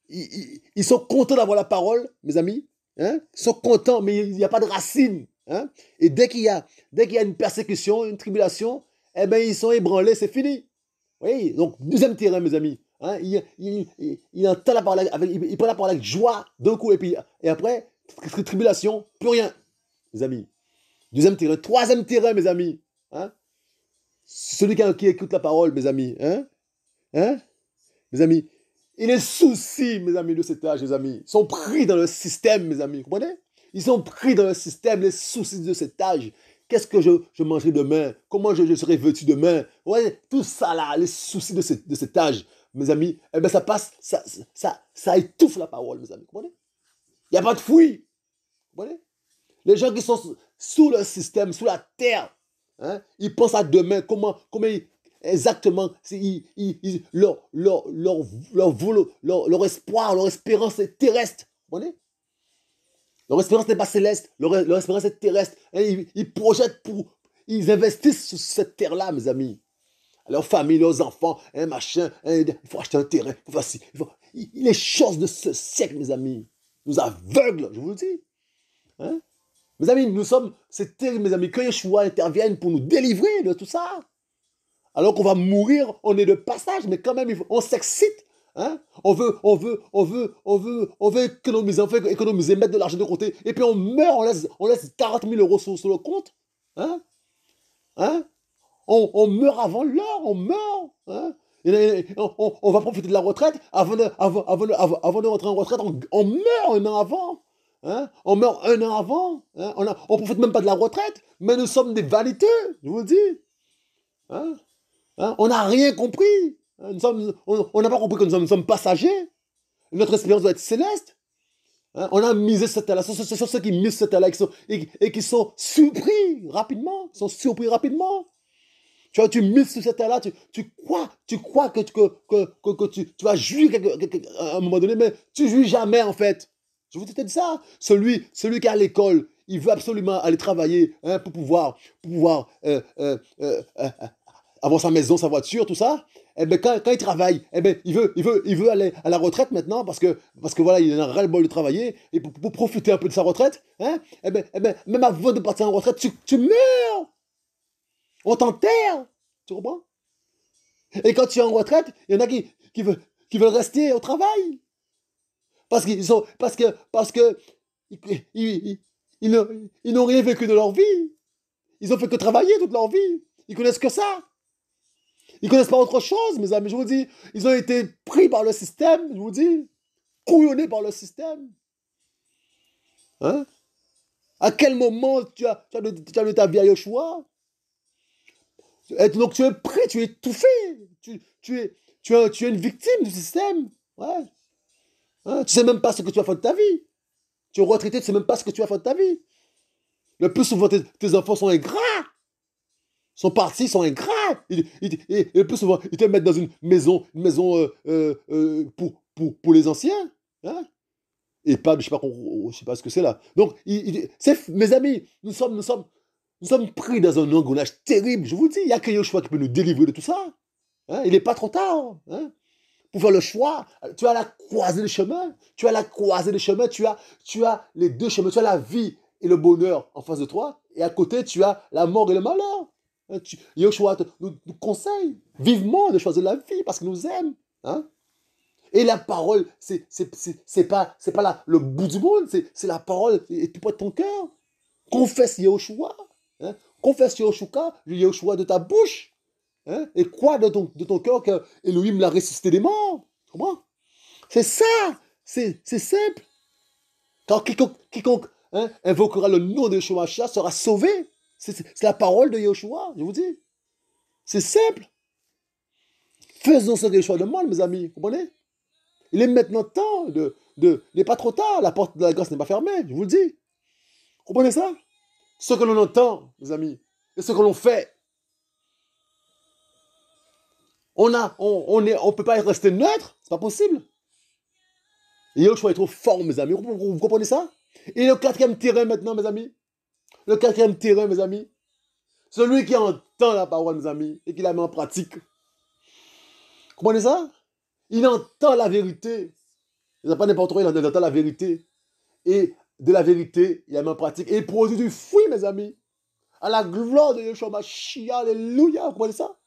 Ils sont contents d'avoir la parole, mes amis. Ils sont contents, mais il n'y a pas de racine. Et dès qu'il y a une persécution, une tribulation, eh ben, ils sont ébranlés, c'est fini. Oui, donc, deuxième terrain, mes amis. Il entend la parole, il prend la parole avec joie d'un coup, et après, tribulation, plus rien, mes amis. Deuxième terrain. Troisième terrain, mes amis. Celui qui écoute la parole, mes amis. Mes amis. Et les soucis, mes amis, de cet âge, mes amis, sont pris dans le système, mes amis. Vous comprenez? Ils sont pris dans le système, les soucis de cet âge. Qu'est-ce que je mangerai demain? Comment je serai vêtu demain? Ouais, tout ça là, les soucis de cet âge, mes amis, eh ben ça passe, ça étouffe la parole, mes amis. Vous comprenez? Il n'y a pas de fouille. Vous comprenez? Les gens qui sont sous le système, sous la terre, ils pensent à demain, comment exactement, leur espoir, leur espérance est terrestre. Vous comprenez? Leur espérance n'est pas céleste, leur espérance est terrestre. Ils projettent ils investissent sur cette terre-là, mes amis. Leurs familles, leurs enfants, machin, il faut acheter un terrain, les choses de ce siècle, mes amis, nous aveuglent, je vous le dis. Mes amis, c'est terrible, mes amis, que Yeshua intervienne pour nous délivrer de tout ça. Alors qu'on va mourir, on est de passage, mais quand même, on s'excite. On veut économiser, mettre de l'argent de côté, et puis on meurt, on laisse 40 000 euros sur le compte. On meurt avant l'heure, on meurt. On va profiter de la retraite, avant de rentrer en retraite, on meurt un an avant. On meurt un an avant. On profite même pas de la retraite, mais nous sommes des vaniteux, je vous le dis. Hein? On n'a rien compris. Hein? On n'a pas compris que nous sommes passagers. Notre espérance doit être céleste. Hein? On a misé cette terre-là. Ce sont ceux qui misent cette terre-là et qui sont surpris rapidement. Sont surpris rapidement. Tu vois, tu mises sur cette terre-là, tu crois que tu vas jouir à un moment donné, mais tu jouis jamais en fait. Je vous ai dit ça. Celui qui est à l'école, il veut absolument aller travailler hein, pour pouvoir avoir sa maison, sa voiture, tout ça. Eh ben, quand il travaille, eh ben, il veut aller à la retraite maintenant parce que voilà, il en a ras-le-bol de travailler et pour profiter un peu de sa retraite. Hein, eh ben, même avant de partir en retraite, tu meurs. On t'enterre. Tu comprends? Et quand tu es en retraite, il y en a qui veulent rester au travail. Parce que ils n'ont rien vécu de leur vie. Ils ont fait que travailler toute leur vie. Ils connaissent que ça. Ils connaissent pas autre chose, mes amis. Je vous dis, ils ont été pris par le système, je vous dis, couillonnés par le système. Hein? À quel moment tu as de ta vie à Yoshua? Et donc tu es pris, tu es étouffé. Tu es une victime du système. Ouais. Hein? Tu sais même pas ce que tu as fait de ta vie. Tu es retraité, tu sais même pas ce que tu as fait de ta vie. Le plus souvent, tes enfants sont ingrats. Sont partis, sont ingrats. Et le plus souvent, ils te mettent dans une maison pour les anciens. Hein? Et pas, je sais pas ce que c'est là. Donc, mes amis, nous sommes pris dans un engrenage terrible. Je vous dis, il n'y a que Yoshua qui peut nous délivrer de tout ça. Hein? Il n'est pas trop tard. Hein? Pour faire le choix, tu as la croisée des chemins. Tu as la croisée des chemins. Tu as les deux chemins. Tu as la vie et le bonheur en face de toi. Et à côté, tu as la mort et le malheur. Hein? Yoshua nous conseille vivement de choisir la vie parce qu'il nous aime. Hein? Et la parole, c'est pas le bout du monde, c'est la parole et tout près de ton cœur. Confesse Yahushua. Hein? Confesse Yahushua de ta bouche. Hein? Et crois de ton cœur que Elohim l'a ressuscité des morts. Comment? C'est ça. C'est simple. Car quiconque hein, invoquera le nom de Yeshua sera sauvé. C'est la parole de Yahushua, je vous dis. C'est simple. Faisons ce que Yeshua demande, mes amis. Vous comprenez? Il est maintenant temps il n'est pas trop tard. La porte de la grâce n'est pas fermée, je vous le dis. Vous comprenez ça? Ce que l'on entend, mes amis, et ce que l'on fait, on peut pas rester neutre, c'est pas possible. Et Yahushua est trop fort, mes amis. Vous comprenez ça? Et le quatrième terrain maintenant, mes amis. Le quatrième terrain, mes amis. Celui qui entend la parole, mes amis, et qui la met en pratique. Vous comprenez ça? Il entend la vérité. Il n'a pas n'importe quoi, il entend la vérité. Et de la vérité, il la met en pratique. Et il produit du fruit, mes amis. À la gloire de Yeshua Mashiach, alléluia. Vous comprenez ça?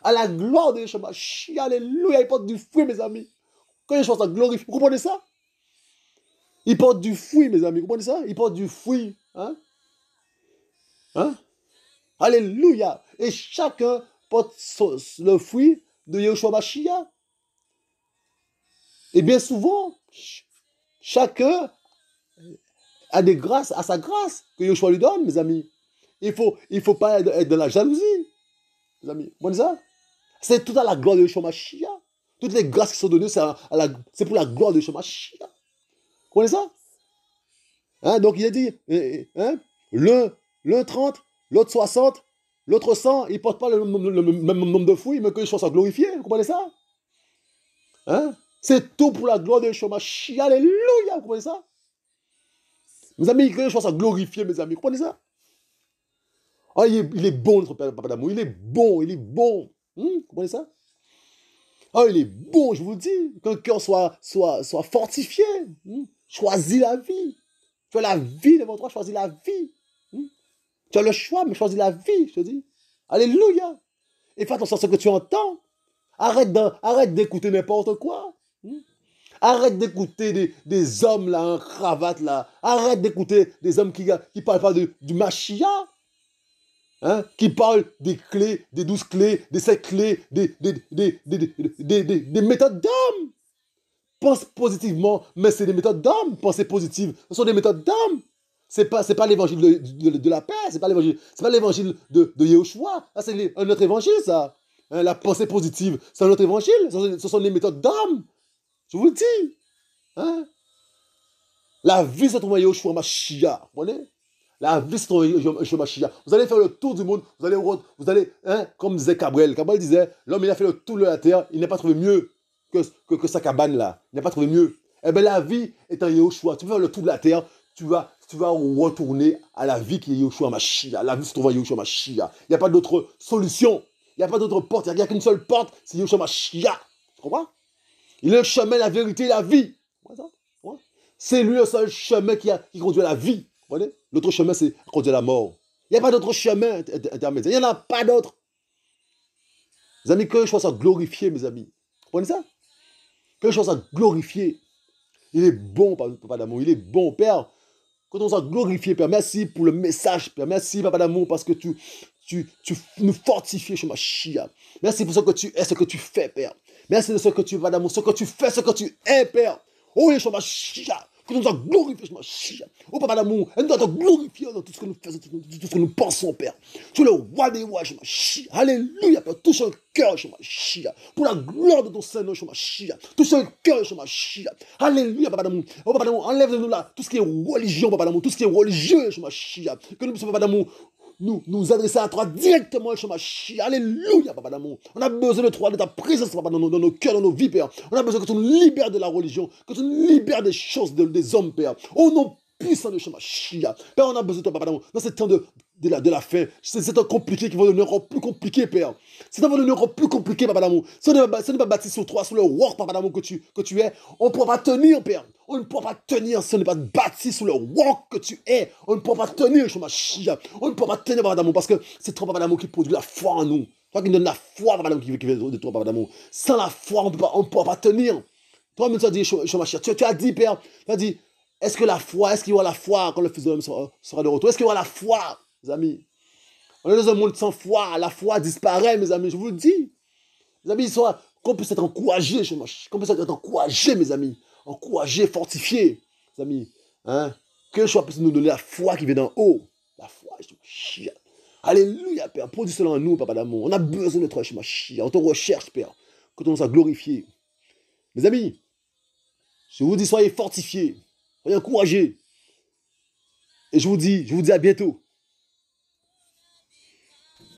À la gloire de Yeshua Mashiach, alléluia. Il porte du fruit, mes amis. Quand Yeshua ça glorifie, vous comprenez ça? Il porte du fruit, mes amis. Vous comprenez ça? Il porte du fruit. Hein? Hein? Alléluia. Et chacun porte le fruit de Yeshua Mashiach. Et bien souvent, chacun a des grâces, à sa grâce que Yeshua lui donne, mes amis. Il faut pas être dans la jalousie, mes amis. Vous comprenez ça? C'est tout à la gloire de Yeshua Mashiach. Toutes les grâces qui sont données, c'est pour la gloire de Yeshua Mashiach. Vous comprenez ça? Hein? Donc il a dit, hein? L'un 30, l'autre 60, l'autre 100, il ne porte pas le même nombre de fruits, mais que Yeshua soit glorifié. Vous comprenez ça? Hein? C'est tout pour la gloire de Yeshua Mashiach. Alléluia. Vous comprenez ça? Mes amis, que Yeshua soit glorifié, mes amis. Vous comprenez ça? Oh, il est bon, notre Papa d'amour. Il est bon, il est bon. Vous comprenez ça? Oh, il est bon, je vous le dis. Qu'un cœur soit fortifié. Choisis la vie. Tu as la vie devant toi, choisis la vie. Tu as le choix, mais choisis la vie, je te dis. Alléluia. Et fais attention à ce que tu entends. Arrête d'écouter n'importe quoi. Arrête d'écouter des hommes là, en cravate là. Arrête d'écouter des hommes qui parlent pas du Mashiach. Hein, qui parlent des clés, des 12 clés, des 7 clés, des méthodes d'hommes. Pense positivement, mais c'est des méthodes d'hommes. Pensez positive, ce sont des méthodes d'hommes. C'est pas l'évangile de la paix, c'est pas l'évangile de Yahushua. C'est un autre évangile, ça. hein, la pensée positive, c'est notre évangile, ce sont les méthodes d'homme. Je vous le dis. Hein? La vie, c'est trouver Yoshua Mashiach. Vous comprenez? La vie, c'est trouver Yoshua Mashiach. Vous allez faire le tour du monde. Vous allez hein, comme disait Cabrel. Cabrel disait, l'homme, il a fait le tour de la terre. Il n'a pas trouvé mieux que sa cabane là. Il n'a pas trouvé mieux. Eh bien, la vie est un Yoshua. Tu vas faire le tour de la terre. Tu vas retourner à la vie qui est Yoshua Mashiach. La vie, c'est trouver Yoshua Mashiach. Il n'y a pas d'autre solution. Il n'y a pas d'autre porte. Il n'y a qu'une seule porte. C'est Yoshua Mashiach. Tu comprends? Il est le chemin, la vérité et la vie. C'est lui le seul chemin qui conduit à la vie. L'autre chemin, c'est conduire à la mort. Il n'y a pas d'autre chemin intermédiaire. Il n'y en a pas d'autre. Mes amis, que je sois glorifié, mes amis. Vous comprenez ça? Que je sois glorifié. Il est bon, Papa d'amour. Il est bon, Père. Quand on soit glorifié, Père, merci pour le message, Père. Merci, Papa d'amour, parce que tu nous fortifies, chez ma chia. Merci pour ce que tu es, ce que tu fais, Père. Merci de ce que tu vas d'amour, ce que tu fais, ce que tu es, Père. Oh, Yeshua Mashiach, que nous soyons glorifiés, Yeshua Mashiach. Oh, Papa d'amour, elle doit te glorifier dans tout ce que nous faisons, tout ce que nous pensons, Père. Tu es le roi des rois, Yeshua Mashiach. Alléluia, Père. Touche le cœur, Yeshua Mashiach. Pour la gloire de ton Seigneur, Yeshua Mashiach. Touche le cœur, Yeshua Mashiach. Alléluia, Papa d'amour. Oh, Papa d'amour, enlève de nous là tout ce qui est religion, Papa d'amour, tout ce qui est religieux, Yeshua Mashiach. Que nous puissions, Papa d'amour, nous adresser à toi directement, Yeshua Mashiach. Alléluia, Papa d'amour. On a besoin de toi, de ta présence, Papa, dans nos cœurs, dans nos vies, Père. On a besoin que tu nous libères de la religion, que tu nous libères des choses, des hommes, Père. Au nom puissant de Yeshua Mashiach. Père, on a besoin de toi, Papa d'amour. Dans ce temps de la fin, c'est temps compliqué qui va devenir encore plus compliqué, Père. C'est temps va devenir encore plus compliqué, Papa d'amour. Si on n'est pas bâti sur toi, sur le roc, Papa d'amour, que tu es, on ne pourra pas tenir, Père. On ne pourra pas tenir si on n'est pas bâti sur le roc que tu es. On ne pourra pas tenir, Yeshua Mashiach. On ne pourra pas tenir, Papa d'amour, parce que c'est toi, Papa d'amour, qui produit la foi en nous. Toi qui donne la foi, Papa d'amour, qui vient de toi, Papa d'amour. Sans la foi, on ne pourra pas tenir. Toi-même, tu as dit, Yeshua Mashiach. Tu as dit, Père, tu as dit, est-ce qu'il y aura la foi quand le Fils de l'homme sera de retour? Est-ce qu'il y aura la foi, mes amis? On est dans un monde sans foi. La foi disparaît, mes amis. Je vous le dis. Mes amis, qu'on puisse être encouragés, qu'on puisse être encouragés, mes amis. Encouragés, fortifiés, mes amis. Hein? Que le choix puisse nous donner la foi qui vient d'en haut. La foi, alléluia, Père. Produis cela en nous, Papa d'amour. On a besoin de toi, on te recherche, Père. Que ton nom soit glorifié. Mes amis, je vous dis, soyez fortifiés. Soyez encouragés. Et je vous dis à bientôt.